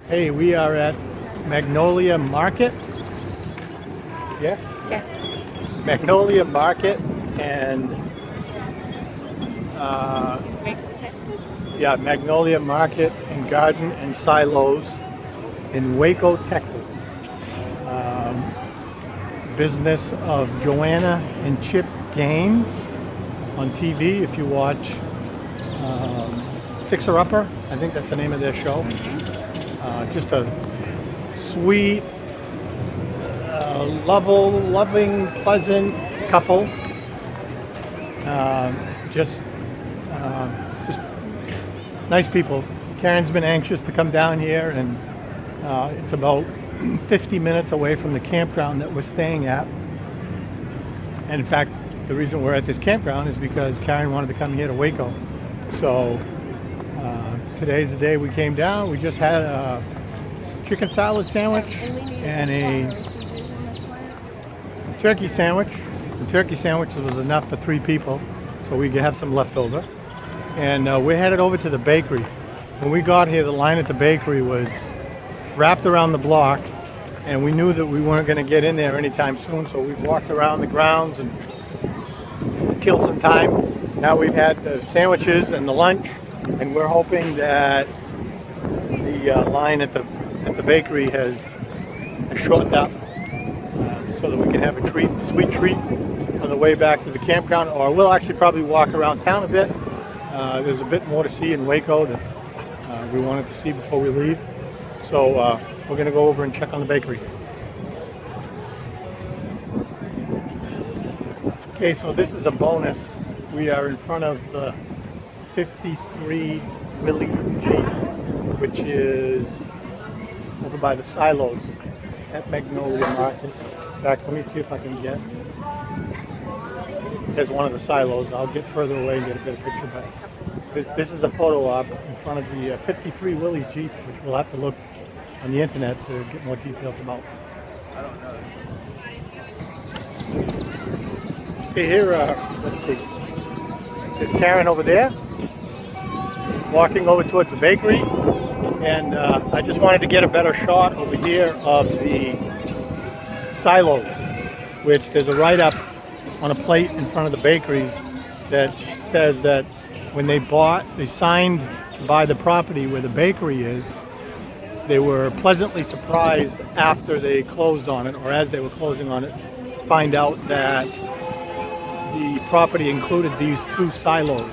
Hey, we are at Magnolia Market. Yes? Yes. Magnolia Market and Waco, Texas? yeah, Magnolia Market and Garden and Silos in Waco, Texas. Um, Business of Joanna and Chip Gaines on TV. If you watch Fixer Upper, I think that's the name of their show. Just a sweet, loving, pleasant couple. Just nice people. Karen's been anxious to come down here, and it's about 50 minutes away from the campground that we're staying at. And in fact, the reason we're at this campground is because Karen wanted to come here to Waco. So today's the day we came down. We just had a chicken salad sandwich and a turkey sandwich. The turkey sandwich was enough for 3 people, so we could have some left over. And we're headed over to the bakery. When we got here, the line at the bakery was wrapped around the block, and we knew that we weren't going to get in there anytime soon, so we walked around the grounds and killed some time. Now we've had the sandwiches and the lunch, and we're hoping that the line at the bakery has shortened up so that we can have a sweet treat on the way back to the campground, or we'll actually probably walk around town a bit. There's a bit more to see in Waco that we wanted to see before we leave. So we're going to go over and check on the bakery. Okay, so this is a bonus. We are in front of 53 Willie's Jeep, which is over by the silos at Magnolia Market. In fact, let me see if I can get. There's one of the silos. I'll get further away and get a better picture, but this is a photo op in front of the 53 Willie's Jeep, which we'll have to look on the internet to get more details about. I don't know. Okay, here, let's see. There's Karen over there, walking over towards the bakery, and I just wanted to get a better shot over here of the silos, which there's a write-up on a plate in front of the bakeries that says that when they signed to buy the property where the bakery is, they were pleasantly surprised after they closed on it, or as they were closing on it, to find out that the property included these 2 silos.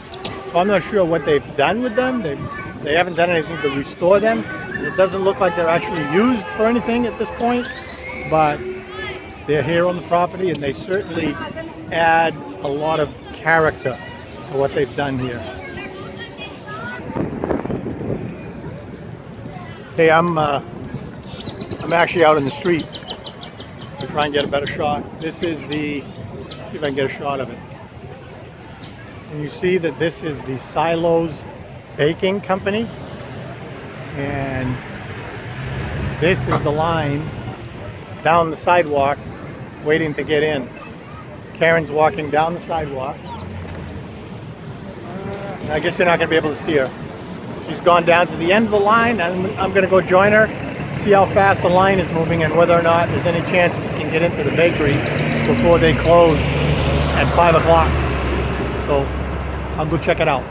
So I'm not sure what they've done with them. They haven't done anything to restore them. It doesn't look like they're actually used for anything at this point, but they're here on the property, and they certainly add a lot of character to what they've done here. Hey, I'm actually out in the street to try and get a better shot. This is see if I can get a shot of it. And you see that this is the Silos Baking Company, and this is the line down the sidewalk waiting to get in. Karen's walking down the sidewalk. I guess you're not going to be able to see her. She's gone down to the end of the line, and I'm going to go join her, see how fast the line is moving, and whether or not there's any chance we can get into the bakery before they close at 5 o'clock. So I'll go check it out.